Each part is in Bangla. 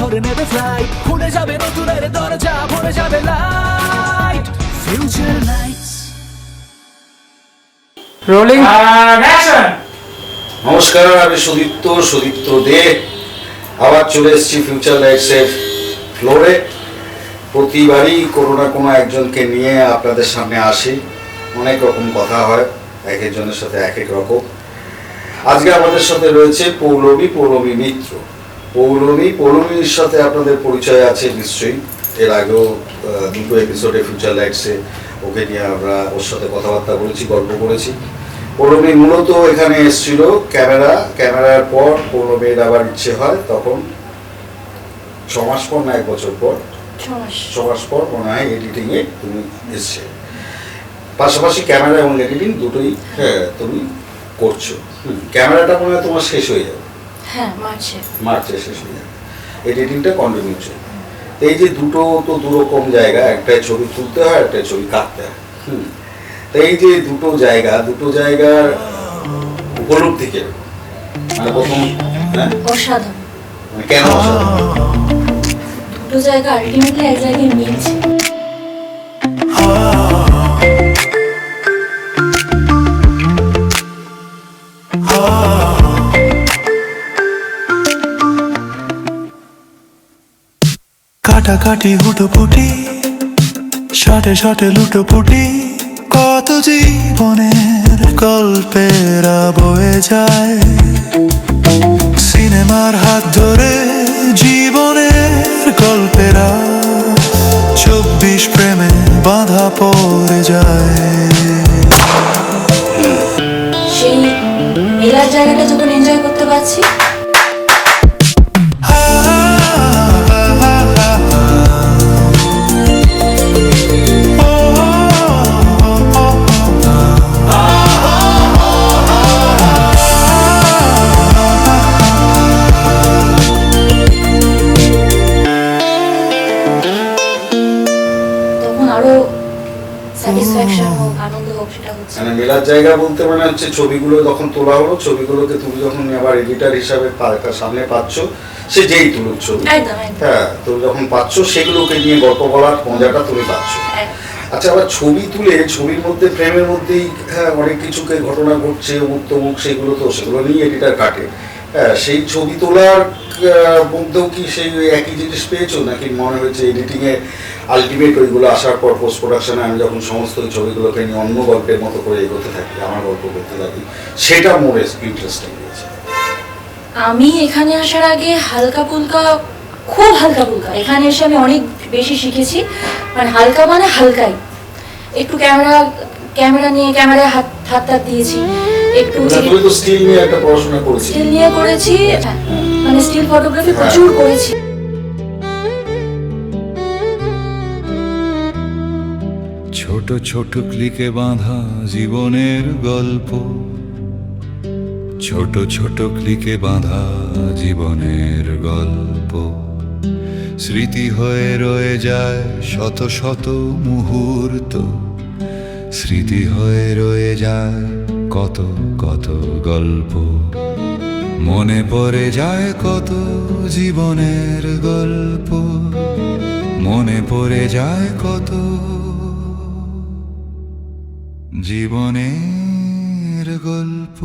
ধরে নেবে ফ্লাইট, খুলে যাবে নতুনের দরজা, ভরে যাবে light, future lights. Rolling action. নমস্কার, আমি সুদীপ্ত দে আবার চলে এসেছি ফিউচার লাইটসের ফ্লোরে। প্রতিবারই কোনো না কোনো একজনকে নিয়ে আপনাদের সামনে আসি, অনেক রকম কথা হয়, এক একজনের সাথে এক এক রকম। আজকে আমাদের সাথে রয়েছে পৌলমী মিত্র। পৌলমীর সাথে আপনাদের পরিচয় আছে নিশ্চয়ই, এর আগেও দুটো এপিসোডে ফিউচার লাইটসে ওকে নিয়ে আমরা ওর সাথে কথাবার্তা বলেছি, গল্প করেছি। পৌলমী মূলত এখানে এসেছিল ক্যামেরার পর পৌলমীর আবার ইচ্ছে হয়, তখন 6 মাস পর না 1 বছর পর, 6 মাস পর মনে হয় এডিটিংয়ে তুমি এসছে। পাশাপাশি ক্যামেরা এবং এডিটিং দুটোই তুমি করছো। ক্যামেরাটা মনে হয় তোমার শেষ হয়ে যাবে, হ্যাঁ মার্চে শেষ হয়ে যাবে, এডিটিংটা কন্টিনিউ চলবে। এই যে দুটো তো দুরকম জায়গা, একটাই ছবি তুলতে হয়, একটাই ছবি কাটতে হয়। এই যে দুটো জায়গার উপলব্ধি কে মানে প্রথম অসাধারণ, মানে কেন অসাধারণ? দুটো জায়গা আলটিমেটলি এক জায়গায় মিলছে। কাটাকাটি হুটোপুটি, শটে শটে লুটোপুটি, কত জীবনের গল্পেরা বয়ে যায় সিনেমার হাত ধরে। জীবনের গল্পেরা 24 প্রেমে বাঁধা পড়ে যায়। সেই মেলার জায়গাটা যখন এনজয় করতে পারছি, মানে মেলার জায়গা বলতে মানে হচ্ছে ছবিগুলো যখন তোলা হলো, ছবিগুলোকে তুমি যখন আবার এডিটার হিসাবে সামনে পাচ্ছ, সে যেই তুলুক ছবি, হ্যাঁ তুমি যখন পাচ্ছ সেগুলোকে নিয়ে গল্প বলার মজাটা তুমি পাচ্ছ। আচ্ছা, আবার ছবি তুলে ছবির মধ্যে ফ্রেমের মধ্যেই অনেক কিছুকে ঘটনা ঘটছে, তমুক সেগুলো নিয়ে এডিটার কাটে। হ্যাঁ, সেই ছবি তোলার মধ্যেও কি সেই একই জিনিস পেয়েছো, নাকি মনে হয়েছে এডিটিংয়ে আলটিমেট ওইগুলো আসার পর পোস্ট প্রোডাকশনে আমি যখন সমস্ত ওই ছবিগুলোকে নিয়ে অন্য গল্পের মতো করে এগোতে থাকি, আমার গল্প করতে থাকি, সেটা মোর ইন্টারেস্টিং হয়েছে? আমি এখানে আসার আগে খুব হালকা ফুলকা, এখানে এসে আমি অনেক বেশি শিখেছি। মানে হালকা মানে হালকাই, একটু ক্যামেরা নিয়ে ক্যামেরায় হাত দিয়েছি, একটু স্টিল নিয়ে একটা পড়াশোনা করেছি, স্টিল নিয়ে করেছি, মানে স্টিল ফটোগ্রাফি প্রচুর করেছি। ছোট ছোট ক্লিকে বাঁধা জীবনের গল্প, ছোট ছোট ক্লিকে বাঁধা জীবনের গল্প, স্মৃতি হয়ে রয়ে যায় শত শত মুহূর্ত, স্মৃতি হয়ে রয়ে যায় কত কত গল্প, মনে পড়ে যায় কত জীবনের গল্প, মনে পড়ে যায় কত জীবনের গল্প।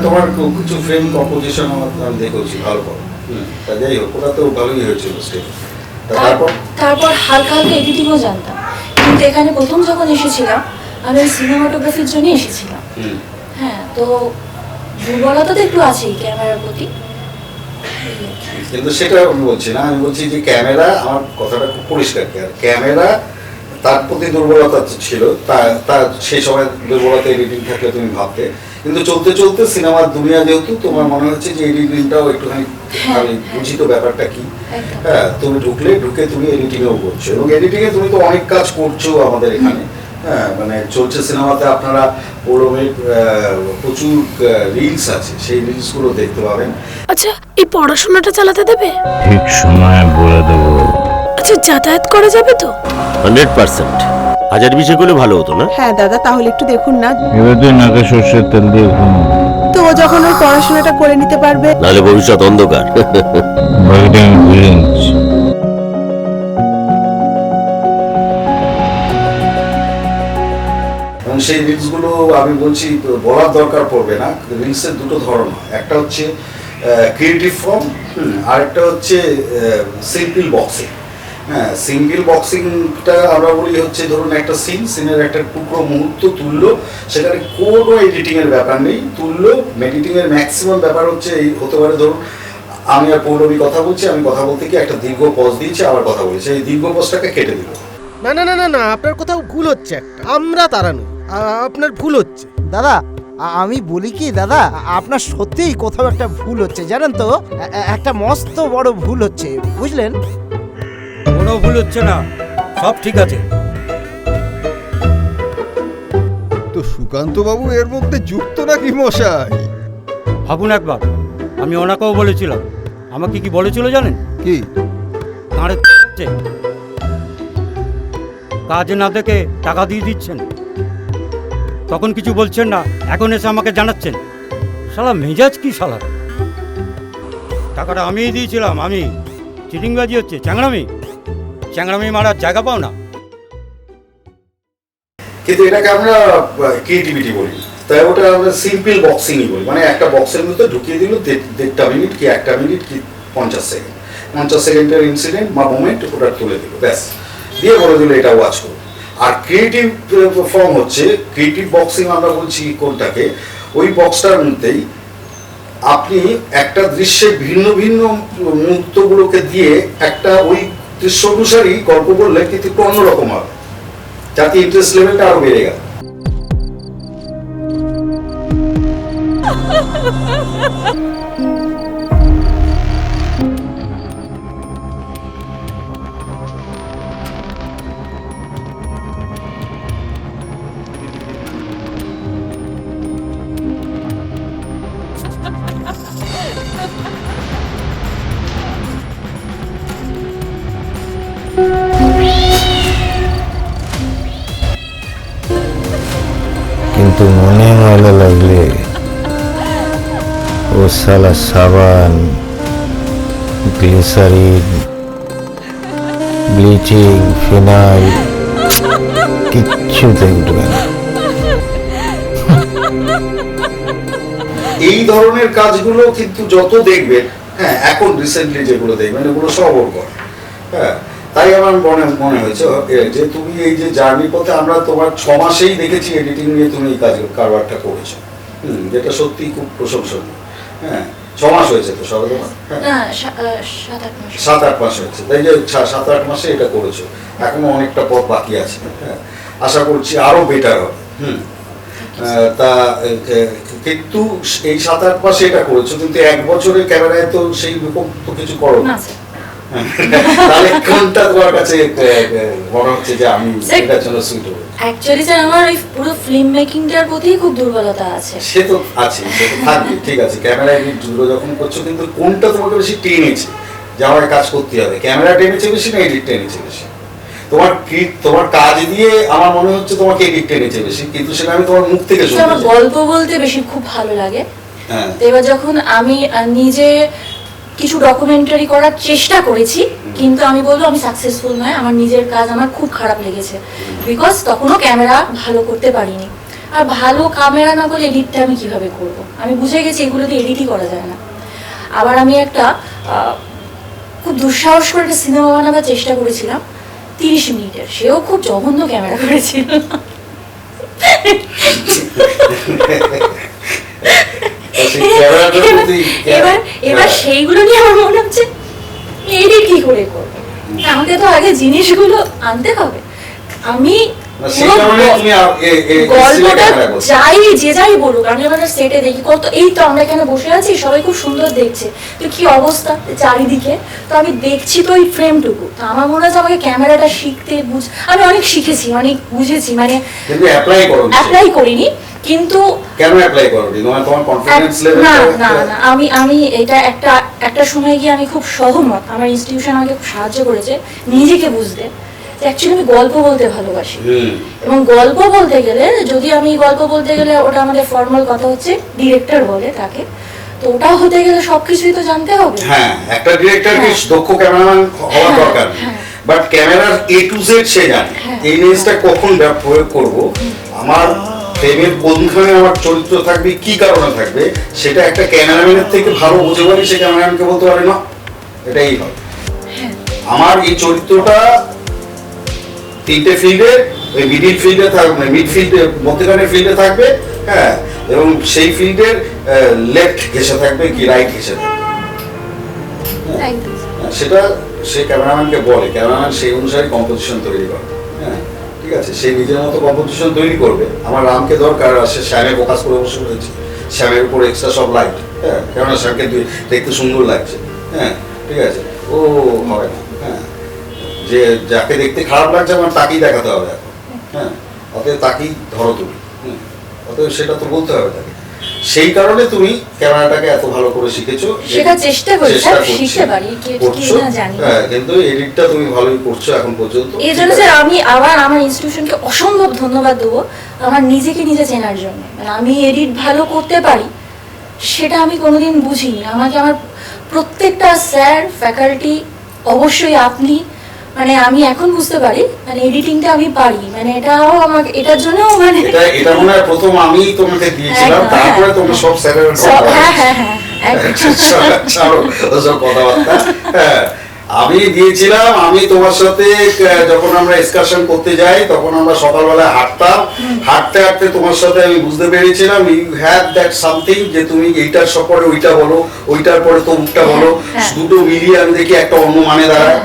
তোমার কিছু ফ্রেম কম্পোজিশন আমি দেখেছি ভালো করো, যাই হোক ওটা তো ভালোই হয়েছিল স্টেপ। তারপর হালকা এডিটিংও জানতাম, কিন্তু এখানে প্রথম যখন এসেছিলাম আমি সিনেমাটোগ্রাফির জন্য এসেছিলাম। হ্যাঁ, তো দুর্বলতা তো একটু আছেই ক্যামেরার প্রতি, কিন্তু সেটা আমি বলছি না, আমি বলছি যে ক্যামেরা, আমার কথাটা খুব পরিষ্কার, ক্যামেরা তার প্রতি দুর্বলতা ছিল, তার সেই সময় দুর্বলতা এডিটিং থাকলে তুমি ভাবতে, কিন্তু চলতে চলতে সিনেমার দুনিয়া যেহেতু তোমার মনে হচ্ছে যে এডিটিংটাও একটুখানি আমি বুঝি তো ব্যাপারটা কি। হ্যাঁ, তুমি ঢুকে তুমি এডিটিংও করছো, এবং এডিটিংয়ে তুমি তো অনেক কাজ করছো আমাদের এখানে। হ্যাঁ, মানে চলছে সিনেমাতে আপনারা প্রচুর রিলস আছে, সেই রিলসগুলো দেখতে পাবেন। আচ্ছা, এই পড়াশোনাটা চালাতে দেবে? ঠিক সময় বলে দেবো। বছর যাতায়াত করা যাবে তো? 100%। 1020 করলে ভালো হতো না? হ্যাঁ দাদা, তাহলে একটু দেখুন না। এবার তুই নাকে সর্ষের তেল দিয়ে ঘুমো। তো ও যখন ওর পড়াশোনাটা করে নিতে পারবে। নাহলে ভবিষ্যৎ অন্ধকার। বাকিটা আমি বুঝে নিচ্ছি। এবং সেই রিলসগুলো আমি বলছি বলার দরকার পড়বে না। রিলসের দুটো ধরন হয়, একটা হচ্ছে ক্রিয়েটিভ ফর্ম, আরেকটা হচ্ছে সিম্পল বক্সিং। হ্যাঁ, সিঙ্গেল বক্সিংটা আমরা বলি হচ্ছে ধরুন একটা সিনের একটা টুকরো মুহূর্ত তুললো, সেখানে কোনো এডিটিংয়ের ব্যাপার নেই, তুললো। এডিটিংয়ের ম্যাক্সিমাম ব্যাপার হচ্ছে এই হতে পারে ধরুন আমি আর পৌলমী কথা বলছি, আমি কথা বলতে গিয়ে একটা দীর্ঘ পজ দিয়েছি, আবার কথা বলছি, এই দীর্ঘ পজটাকে কেটে দিল। না না না না না, আপনার কোথাও ভুল হচ্ছে একটা। আমরা তাড়ানো, আপনার ভুল হচ্ছে। দাদা আমি বলি কি দাদা, আপনার সত্যিই কোথাও একটা ভুল হচ্ছে জানেন তো, একটা মস্ত বড় ভুল হচ্ছে, বুঝলেন? কোনো ভুল হচ্ছে না, সব ঠিক আছে। তো সুকান্ত বাবু এর মধ্যে যুক্ত নাকি মশাই? ভাবুন একবার, আমি ওনাকেও বলেছিলাম। আমাকে কি বলেছিল জানেন? কি? তাঁরে কাজ না দেখে টাকা দিয়ে দিচ্ছেন, তখন কিছু বলছেন না, এখন এসে আমাকে জানাচ্ছেন। শালা মেজাজ কি শালা! টাকাটা আমিই দিয়েছিলাম, আমি। চিটিংবাজি হচ্ছে, চ্যাংড়ামি মারার জায়গা পাও না। কিন্তু এটাকে আমরা ক্রিয়েটিভিটি বলি, তাই ওটা আমরা সিম্পল বক্সিংই বলি। মানে একটা বক্সের মধ্যে ঢুকিয়ে দিল 1.5 মিনিট কি 1 মিনিট কি 50 সেকেন্ড, 50 সেকেন্ডের ইনসিডেন্ট বা মোমেন্ট ওটা তুলে দিল, ব্যাস, দিয়ে বলে দিল এটা ওয়াচ করো। আর ক্রিয়েটিভ ফর্ম হচ্ছে, ক্রিয়েটিভ বক্সিং আমরা বলছি কোনটাকে, ওই বক্সটার মধ্যেই আপনি একটা দৃশ্যের ভিন্ন ভিন্ন মুহূর্তগুলোকে দিয়ে একটা ওই দৃশ্য অনুসারেই গল্প বললে কিন্তু একটু অন্যরকম হবে, যাতে ইন্টারেস্ট লেভেলটা আরো বেড়ে গেল। কিন্তু মনে ময়লা লাগলে ও সালা সাবান, গ্লিসারিন, ব্লিচিং, ফিনাইল কিচ্ছুতে উঠবে না। এই ধরনের কাজগুলো কিন্তু যত দেখবেন, হ্যাঁ এখন রিসেন্টলি যেগুলো দেখবেন এগুলো সব ওর করে। হ্যাঁ, তাই আমার মনে হয়েছে যে তুমি এই যে জার্নি পথে আমরা তোমার 6 মাসেই দেখেছি এডিটিং নিয়ে তুমি এই কারবারটা করেছো, যেটা সত্যি খুব প্রশংসনীয়। হ্যাঁ, 6 মাস হয়েছে তো সবে তোমার? না, 7-8 মাস। 7-8 মাস হয়েছে, তাই যে 7-8 মাসে এটা করেছো, এখনো অনেকটা পথ বাকি আছে। হ্যাঁ, আশা করছি আরো বেটার হবে। তা কিন্তু এই 7-8 মাসে এটা করেছো, কিন্তু 1 বছরের ক্যামেরায় তো সেই রকম তো কিছু করো না। তাহলে কোনটা তোমার কাছে মনে হচ্ছে যে আমি এটার জন্য সুইট হবো? অ্যাকচুয়ালি স্যার আমার ওই পুরো ফিল্ম মেকিংটার প্রতি খুব দুর্বলতা আছে। সে তো আছে, সে তো থাকবে, ঠিক আছে। ক্যামেরা এডিট জুড়ো যখন করছো, কিন্তু কোনটা তোমাকে বেশি টেনেছে যে আমার কাজ করতে হবে? ক্যামেরা টেনেছে বেশি না এডিট টেনেছে বেশি? তোমার কাজ দিয়ে আমার মনে হচ্ছে তোমাকে এডিট টেনেছে বেশি, কিন্তু সেটা আমি তোমার মুখ থেকে শুনতে আমার চাই। গল্প বলতে বেশি খুব ভালো লাগে। হ্যাঁ, তো এবার যখন আমি নিজে কিছু ডকুমেন্টারি করার চেষ্টা করেছি, কিন্তু আমি বলবো আমি সাকসেসফুল নয়। আমার নিজের কাজ আমার খুব খারাপ লেগেছে, বিকজ তখনও ক্যামেরা ভালো করতে পারিনি। আর ভালো ক্যামেরা না করলে এডিটটা আমি কিভাবে করব? আমি বুঝে গেছি এগুলো দিয়ে এডিটই করা যায় না। আবার আমি একটা খুব দুঃসাহস করে একটা সিনেমা বানাবার চেষ্টা করেছিলাম 30 মিনিটের, সেও খুব জঘন্য ক্যামেরা করেছিল। এবার সেইগুলো নিয়ে আমার মনে হচ্ছে এডিট কি করে করবো? আমাকে তো আগে জিনিসগুলো আনতে হবে। আমি গল্পটা যাই বলুক, আমি আমার সেটে দেখি কত, এই তো আমরা এখানে বসে আছি, সবাই খুব সুন্দর দেখছে, তো কি অবস্থা চারিদিকে, তো আমি দেখছি তো ওই ফ্রেমটুকু। তো আমার মনে হচ্ছে আমাকে ক্যামেরাটা শিখতে আমি অনেক শিখেছি, অনেক বুঝেছি, মানে অ্যাপ্লাই করিনি, কিন্তু কেন অ্যাপ্লাই করোনি? তোমার কনফিডেন্স লেভেল না না না আমি এটা একটা সময় গিয়ে আমি খুব সহমত, আমার ইনস্টিটিউশন আমাকে খুব সাহায্য করেছে নিজেকে বুঝতে যে অ্যাকচুয়ালি আমি গল্প বলতে ভালোবাসি। এবং গল্প বলতে গেলে, যদি আমি গল্প বলতে গেলে ওটা আমাদের ফর্মাল কথা হচ্ছে ডিরেক্টর বলে তাকে, তো ওটা হতে গেলে সবকিছুই তো জানতে হবে। হ্যাঁ, একটা ডিরেক্টর কি দক্ষ ক্যামেরাম্যান হওয়া দরকার, বাট ক্যামেরার A to Z সে জানে এই জিনিসটা কখন প্রয়োগ করব, আমার ফ্রেমের কোনখানে আমার চরিত্র থাকবে, কি কারণে থাকবে, সেটা একটা ক্যামেরাম্যানের থেকে ভালো বুঝে পারি, সে ক্যামেরাম্যানকে বলতে পারে না এটাই হয়। আমার এই চরিত্রটা তিনটে ফিল্ডে, ওই মিডিল ফিল্ডে থাকবে, মিড ফিল্ডে মধ্যখানের ফিল্ডে থাকবে, হ্যাঁ, এবং সেই ফিল্ডের লেফট ঘেঁষে থাকবে কি রাইট ঘেঁষে থাকবে, সেটা সে ক্যামেরাম্যানকে বলে, ক্যামেরাম্যান সেই অনুসারে কম্পোজিশন তৈরি করে। হ্যাঁ, ঠিক আছে, সে নিজের মতো কম্পোজিশন তৈরি করবে। আমার রামকে দরকার, সে শ্যামে ফোকাস করে বসে রয়েছে, শ্যামের উপর এক্সট্রা সব লাইট, হ্যাঁ, কেননা শ্যামকে দেখতে সুন্দর লাগছে, হ্যাঁ, ঠিক আছে, ও হয় না, হ্যাঁ, যে যাকে দেখতে খারাপ লাগছে আমার তাকেই দেখাতে হবে এখন, হ্যাঁ, অতএব তাকেই ধরো তুমি, অতএব সেটা তো বলতে হবে তাকে। সেই কারণে তুমি ক্যামেরাটাকে এত ভালো করে শিখেছো, সেটা চেষ্টা করি, শিখতে পারি কি না জানি, হ্যাঁ, কিন্তু এডিটটা তুমি ভালোই করছো এখন পর্যন্ত। এই জন্য যে আমি আবার আমার ইনস্টিটিউশনকে অসম্ভব ধন্যবাদ দেবো আমার নিজেকে নিজে চেনার জন্য। মানে আমি এডিট ভালো করতে পারি সেটা আমি কোনোদিন বুঝিনি। আমাকে আমার প্রত্যেকটা স্যার, ফ্যাকাল্টি, অবশ্যই আপনি, মানে আমি এখন বুঝতে পারি মানে এডিটিংটা আমি পারি, মানে এটাও আমাকে এটার জন্য মানে এটা মনে হয় প্রথম আমি তোমাকে দিয়েছিলাম, তারপরে তুমি সব স্যারের কথাবার্তা, হ্যাঁ, আমি দিয়েছিলাম। আমি তোমার সাথে যখন আমরা এক্সকারশন করতে যাই তখন আমরা সকালবেলায় হাঁটতাম, হাঁটতে হাঁটতে তোমার সাথে আমি বুঝতে পেরেছিলাম ইউ হ্যাভ দ্যাট সামথিং, যে তুমি এইটার পরে ওইটা বলো, ওইটার পরে তোমটা বলো, দুটো মিলিয়ে আমি দেখি একটা অন্য মানে দাঁড়ায়।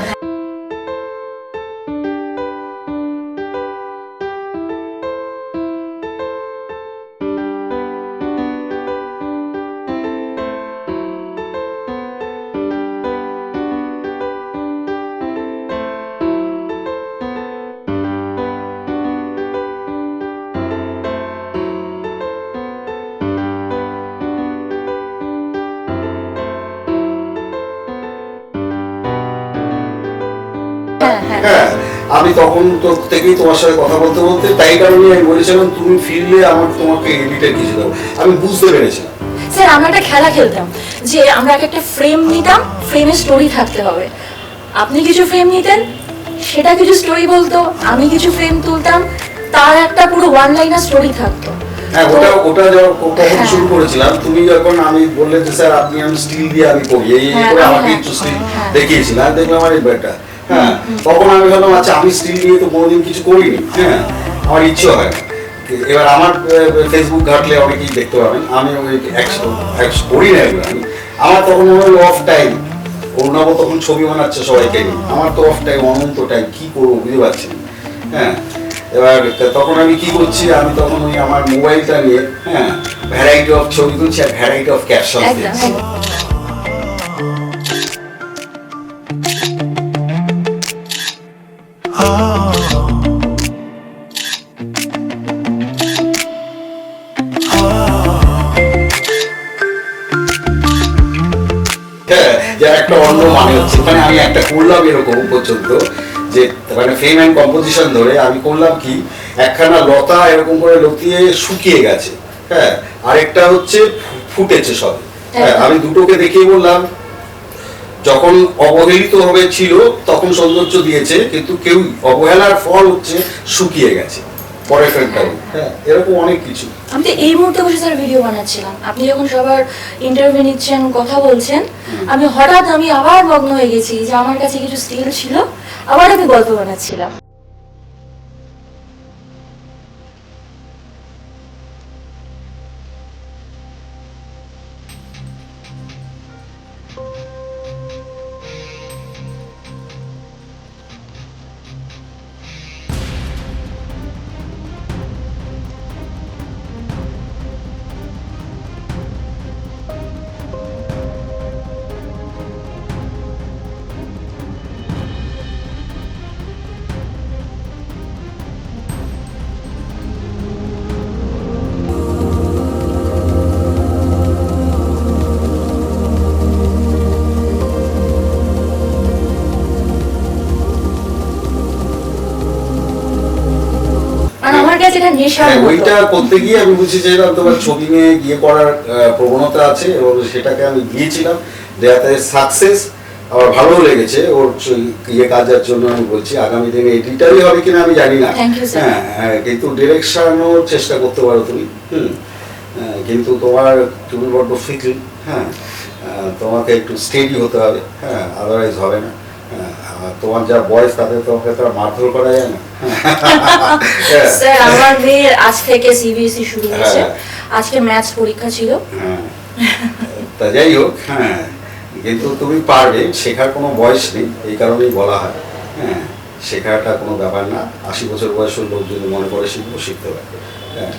হ্যাঁ, আমি তখন তো থেকেই তোমার সাথে কথা বলতে বলতে, তাই কারণে আমি বলেছিলাম তুমি ফিরলে আমার তোমাকে এডিটের কিছু দাও, আমি বুঝতে পেরেছিলাম। স্যার আমরা একটা খেলা খেলতাম যে আমরা একটা ফ্রেম নিতাম, ফ্রেমে স্টোরি থাকতে হবে, আপনি কিছু ফ্রেম নিতেন, সেটা কিছু স্টোরি বলতো, আমি কিছু ফ্রেম তুলতাম, তার একটা পুরো ওয়ান লাইনার স্টোরি থাকতো। হ্যাঁ, ওটা যখন শুরু করেছিলাম, তুমি যখন আমি বললে যে স্যার আপনি আমি স্টিল দিয়ে আমি করি, এই করে আমাকে একটু স্টিল দেখিয়েছিলাম, দেখলাম আরে বেটা, হ্যাঁ, তখন আমি ভাবলাম আচ্ছা আমি স্টিল দিয়ে তো কোনোদিন কিছু করিনি, হ্যাঁ, আমার ইচ্ছে হয় না। এবার আমার ফেসবুক ঘাটলে অনেকেই দেখতে পাবেন আমি ওই করি না এগুলো, আমার তখন ওই অফ টাইম, অরুণাব তখন ছবি বানাচ্ছে সবাইকে নিয়ে, আমার তো অফ টাইম, অনন্ত টাইম, কি করবো বুঝতে পারছি না, হ্যাঁ। এবার তখন আমি কি করছি, আমি তখন ওই আমার মোবাইলটা নিয়ে, হ্যাঁ, ভ্যারাইটি অফ ছবি তুলছি আর ভ্যারাইটি অফ ক্যাপশন দিচ্ছি। যার একটা অন্য মানে হচ্ছে, মানে আমি একটা করলাম এরকম পর্যন্ত যে মানে ফ্রেম অ্যান্ড কম্পোজিশন ধরে আমি করলাম কি, একখানা লতা এরকম করে লতিয়ে শুকিয়ে গেছে, হ্যাঁ, আরেকটা হচ্ছে ফুটেছে সব, হ্যাঁ, আমি দুটোকে দেখিয়ে বললাম যখন অবহেলিত ভাবে ছিল তখন সৌন্দর্য দিয়েছে, কিন্তু কেউ অবহেলার ফল হচ্ছে শুকিয়ে গেছে পরে ফ্রেমটা, হ্যাঁ, এরকম অনেক কিছু। আমি তো এই মুহূর্তে বসে স্যার ভিডিও বানাচ্ছিলাম, আপনি যখন সবার ইন্টারভিউ নিচ্ছেন, কথা বলছেন, আমি হঠাৎ আমি আবার মগ্ন হয়ে গেছি যে আমার কাছে কিছু স্টিল ছিল, আবার আমি গল্প বানাচ্ছিলাম। আমার কাছে এটা নেশার হ্যাঁ, মতো। ওইটা করতে গিয়ে আমি বুঝেছিলাম তোমার ছবি নিয়ে গিয়ে করার প্রবণতা আছে এবং সেটাকে আমি গিয়েছিলাম দেয়াতে সাকসেস আমার ভালো লেগেছে ওর ইয়ে কাজের জন্য আমি বলছি আগামী দিনে এডিটারই হবে কিনা আমি জানি না। Thank you, sir. হ্যাঁ, কিন্তু ডিরেকশনও চেষ্টা করতে পারো তুমি। কিন্তু তুমি বড্ড ফিকল। হ্যাঁ, তোমাকে একটু স্টেডি হতে হবে। হ্যাঁ, আদারওয়াইজ হবে না। আর তোমার যা বয়স তাতে তোমাকে তো আর মারধর করা যায় না। হ্যাঁ। স্যার আমার মেয়ের আজ থেকে সিবিএসই শুরু হয়েছে, হ্যাঁ। আজকে ম্যাথস পরীক্ষা ছিল। হ্যাঁ, তা যাই হোক, হ্যাঁ, কিন্তু তুমি পারবে, শেখার কোনো বয়স নেই, এই কারণেই বলা হয়। হ্যাঁ, শেখাটা কোনো ব্যাপার না, 80 বছর বয়সের লোক যদি মনে করে শিখতে পারবে। হ্যাঁ,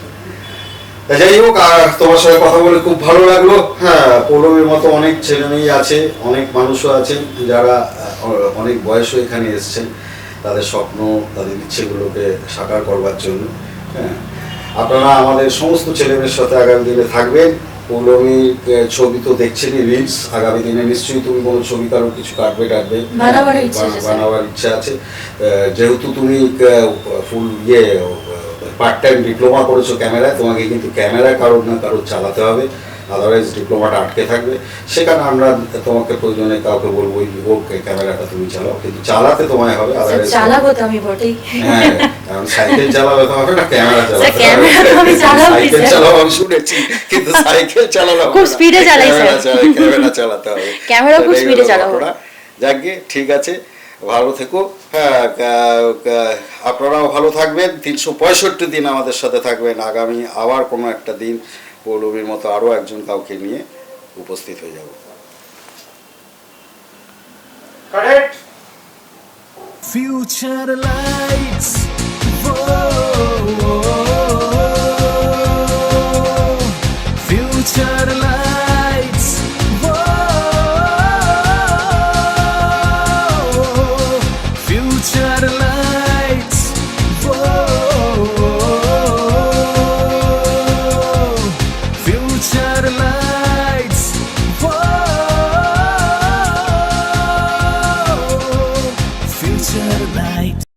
তা যাই হোক, আর তোমার সাথে কথা বলে খুব ভালো লাগলো। হ্যাঁ, পৌলমীর মতো অনেক ছেলে মেয়ে আছে, অনেক মানুষও আছেন যারা অনেক বয়সও এখানে এসছেন তাদের স্বপ্ন তাদের ইচ্ছেগুলোকে সাকার করবার জন্য। হ্যাঁ, আপনারা আমাদের সমস্ত ছেলেমেয়ের সাথে আগামী দিনে থাকবেন। পৌলমীর ছবি তো দেখছেনই, রিলস, আগামী দিনে নিশ্চয়ই তুমি কোনো ছবি কারো কিছু কাটবে বানাবার ইচ্ছা আছে, স্যার। বানাবার ইচ্ছা আছে। যেহেতু তুমি ফুল পার্ট টাইম ডিপ্লোমা করেছো ক্যামেরায়, তোমাকে কিন্তু ক্যামেরা কারোর না কারোর চালাতে হবে, আদারওয়াইজ ডিপ্লোমাটা আটকে থাকবে। সেখানে আমরা তোমাকে প্রয়োজনে কাউকে বলবো ওকে ক্যামেরাটা তুমি চালাও, কিন্তু চালাতে তোমায় হবে। otherwise- চালাবো তো আমি বটেই। হ্যাঁ, কারণ সাইকেল চালাবে তো হবে না, ক্যামেরা চালাতে হবে। ক্যামেরা তো আমি চালাবো, সাইকেল স্যার। চালাবো আমি শুনেছি, কিন্তু সাইকেল চালানো হবে খুব না। স্পিডে চালাই, স্যার। ক্যামেরা চালাতে হবে। ক্যামেরা খুব সেটাই স্পিডে হলো চালাবো। ঘটনা। যাকগে, ঠিক আছে, ভালো থেকো। হ্যাঁ, আপনারাও ভালো থাকবেন, 365 দিন আমাদের সাথে থাকবেন। আগামী আবার কোনো একটা দিন পৌলমীর মতো আরও একজন কাউকে নিয়ে উপস্থিত হয়ে যাব। Future lights